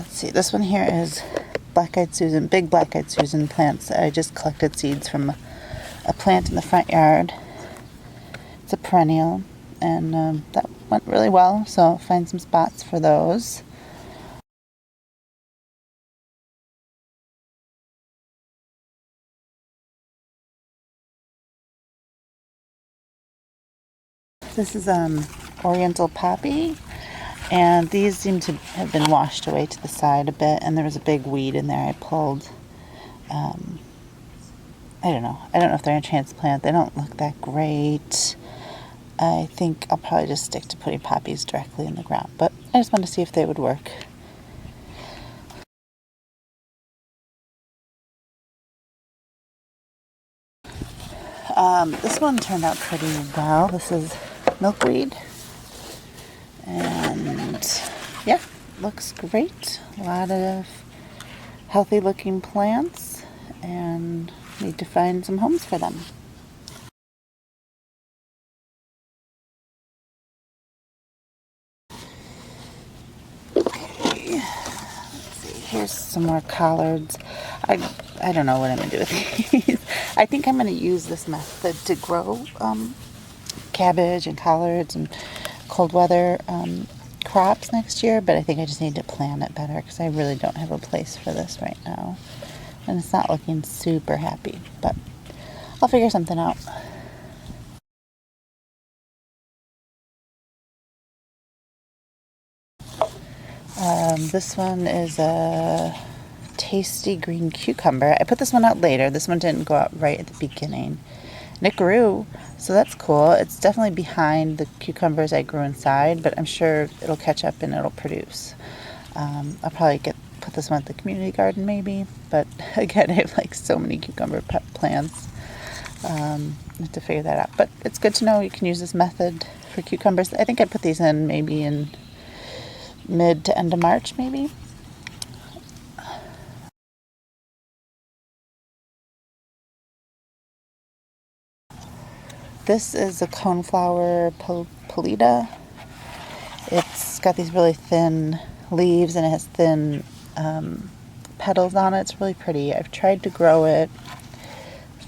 Let's see, this one here is Black-Eyed Susan, big Black-Eyed Susan plants. I just collected seeds from a plant in the front yard. It's a perennial, and that went really well, so I'll find some spots for those. This is Oriental poppy, and these seem to have been washed away to the side a bit, and there was a big weed in there I pulled. I don't know if they're a transplant. They don't look that great. I think I'll probably just stick to putting poppies directly in the ground, but I just wanted to see if they would work. This one turned out pretty well. This is Milkweed, and yeah, looks great. A lot of healthy looking plants, and need to find some homes for them. Okay, let's see. Here's some more collards. I don't know what I'm gonna do with these. I think I'm gonna use this method to grow cabbage and collards and cold weather crops next year, but I think I just need to plan it better because I really don't have a place for this right now, and it's not looking super happy, but I'll figure something out. This one is a tasty green cucumber. I put this one out later. This one didn't go out right at the beginning. And it grew, so that's cool. It's definitely behind the cucumbers I grew inside, but I'm sure it'll catch up and it'll produce. I'll probably put this one at the community garden maybe, but again, I have like so many cucumber plants. I have to figure that out. But it's good to know you can use this method for cucumbers. I think I put these in maybe in mid to end of March maybe. This is a Coneflower Pallida. It's got these really thin leaves and it has thin petals on it. It's really pretty. I've tried to grow it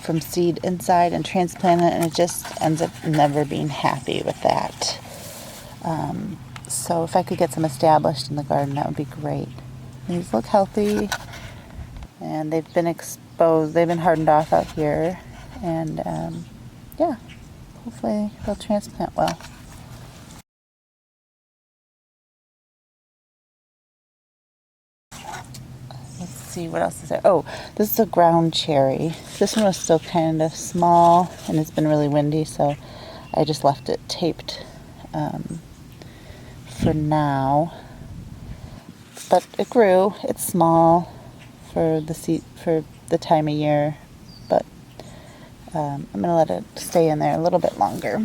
from seed inside and transplant it, and it just ends up never being happy with that. So if I could get some established in the garden, that would be great. These look healthy, and they've been exposed. They've been hardened off out here, and yeah, hopefully they'll transplant well. Let's see, what else is there? Oh, this is a ground cherry. This one was still kind of small, and it's been really windy, so I just left it taped for now. But it grew. It's small for the time of year, but I'm gonna let it stay in there a little bit longer.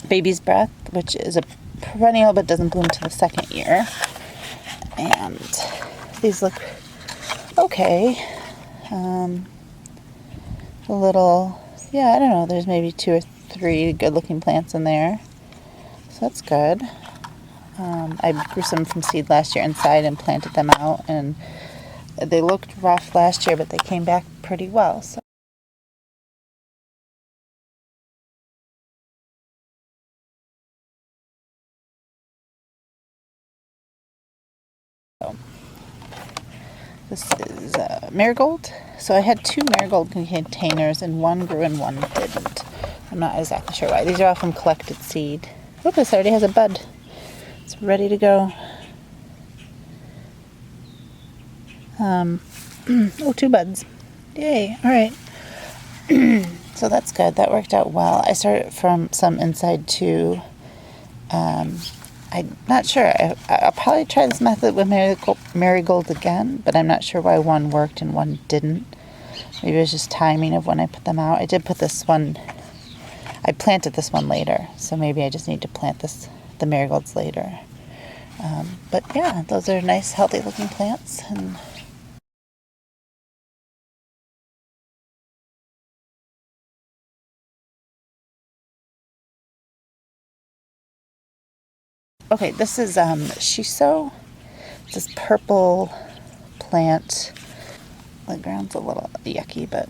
Baby's Breath, which is a perennial but doesn't bloom till the second year, and these look okay. A little, yeah, I don't know, there's maybe 2 or 3 good looking plants in there, so that's good. I grew some from seed last year inside and planted them out, and they looked rough last year, but they came back pretty well. So this is Marigold. So I had 2 Marigold containers, and one grew and one didn't. I'm not exactly sure why. These are all from collected seed. Oh, this already has a bud. It's ready to go. Oh, 2 buds. Yay. All right. So that's good. That worked out well. I started from some inside too. I'm not sure. I'll probably try this method with Marigold again, but I'm not sure why one worked and one didn't. Maybe it was just timing of when I put them out. I did put this one, I planted this one later, so maybe I just need to plant the marigolds later. But yeah, those are nice, healthy looking plants, and Okay, this is Shiso. It's this purple plant. The ground's a little yucky, but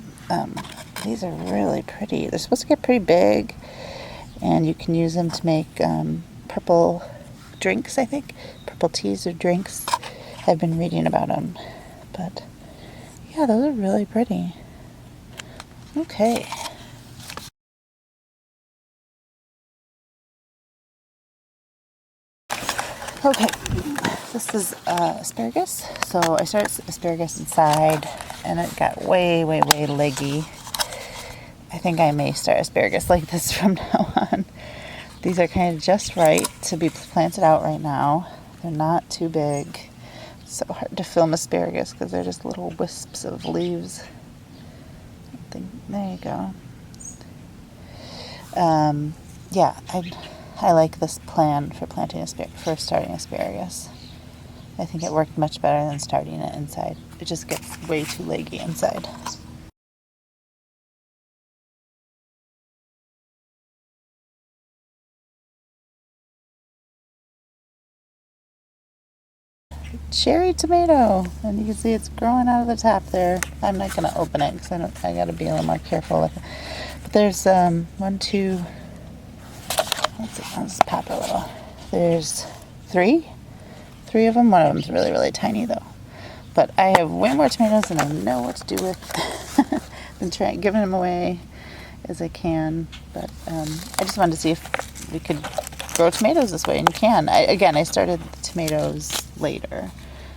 these are really pretty. They're supposed to get pretty big, and you can use them to make purple drinks, I think. Purple teas or drinks. I've been reading about them. But yeah, those are really pretty. Okay. Okay, this is asparagus. So I started asparagus inside, and it got way, way, way leggy. I think I may start asparagus like this from now on. These are kind of just right to be planted out right now. They're not too big. It's so hard to film asparagus because they're just little wisps of leaves. There you go. Yeah, I like this plan for starting asparagus. I think it worked much better than starting it inside. It just gets way too leggy inside. Cherry tomato, and you can see it's growing out of the top there. I'm not going to open it because I got to be a little more careful with it. But there's one, two. I'll just pop a little. There's three of them. One of them's really, really tiny though. But I have way more tomatoes than I know what to do with. Been giving them away as I can, but I just wanted to see if we could grow tomatoes this way, and you can. I started the tomatoes later,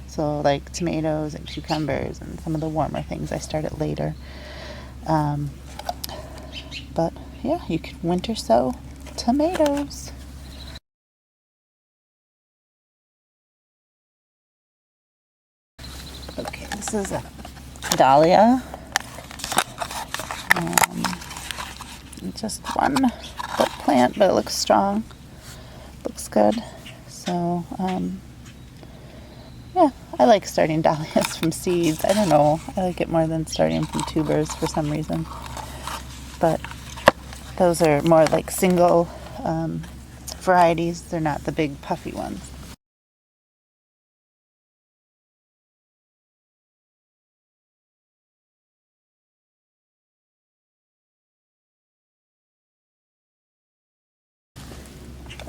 so like tomatoes and cucumbers and some of the warmer things I started later. But yeah, you can winter sow tomatoes. Okay, this is a Dahlia. Just one foot plant, but it looks strong. Looks good. So, yeah, I like starting dahlias from seeds. I don't know. I like it more than starting from tubers for some reason. But those are more like single varieties. They're not the big puffy ones.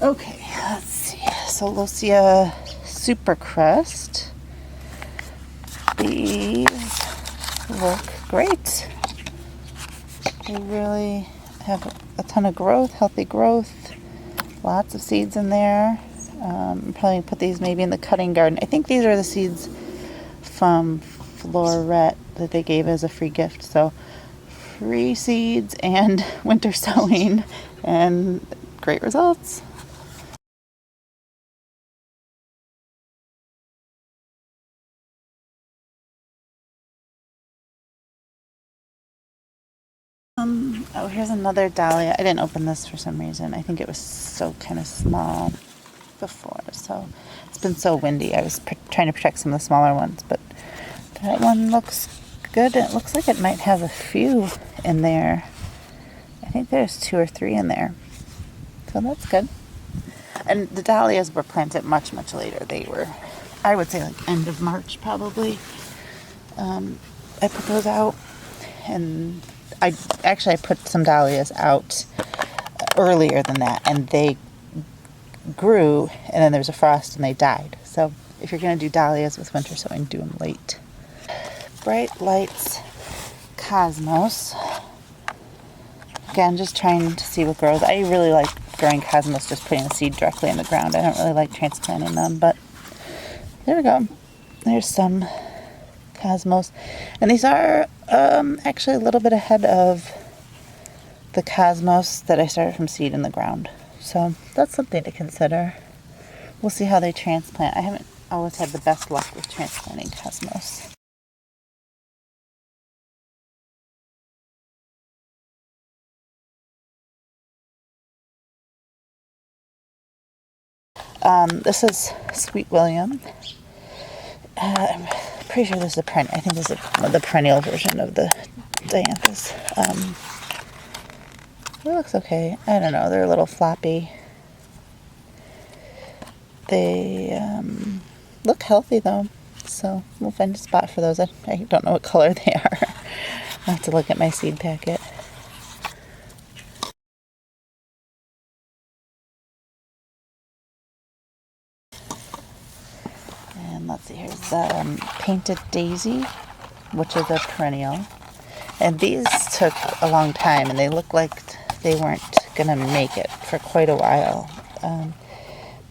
Okay, let's see. Celosia Super Crust. These look great. They really have a ton of growth, healthy growth. Lots of seeds in there. Probably put these maybe in the cutting garden. I think these are the seeds from Floret that they gave as a free gift. So free seeds and winter sowing and great results. Oh, here's another dahlia. I didn't open this for some reason. I think it was so kind of small before, so it's been so windy. I was trying to protect some of the smaller ones, but that one looks good. It looks like it might have a few in there. I think there's 2 or 3 in there, so that's good. And the dahlias were planted much, much later. They were, I would say, like end of March probably. I put those out, and I put some dahlias out earlier than that, and they grew, and then there was a frost and they died. So if you're going to do dahlias with winter sowing, do them late. Bright Lights Cosmos. Again, just trying to see what grows. I really like growing cosmos, just putting the seed directly in the ground. I don't really like transplanting them, but there we go. There's some cosmos. And these are actually a little bit ahead of the cosmos that I started from seed in the ground. So that's something to consider. We'll see how they transplant. I haven't always had the best luck with transplanting cosmos. This is Sweet William. I'm pretty sure this is I think this is the perennial version of the Dianthus. It looks okay. I don't know. They're a little floppy. They look healthy though, so we'll find a spot for those. I don't know what color they are. I'll have to look at my seed packet. And let's see, here's the painted daisy, which is a perennial. And these took a long time, and they look like they weren't going to make it for quite a while.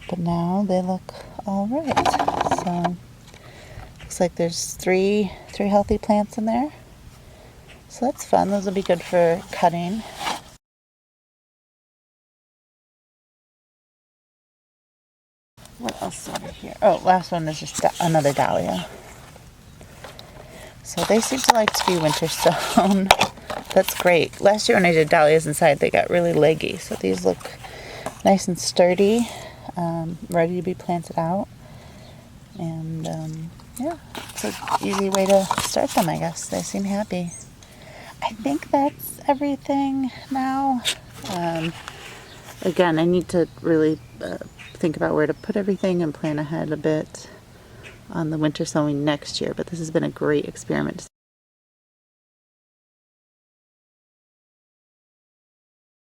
But now they look all right. So, looks like there's three healthy plants in there. So that's fun. Those will be good for cutting. What else over here? Oh, last one is just another Dahlia. So they seem to like to be winter sown. That's great. Last year when I did Dahlias inside, they got really leggy. So these look nice and sturdy, ready to be planted out. And yeah, it's an easy way to start them, I guess. They seem happy. I think that's everything now. Again, I need to really think about where to put everything and plan ahead a bit on the winter sowing next year. But this has been a great experiment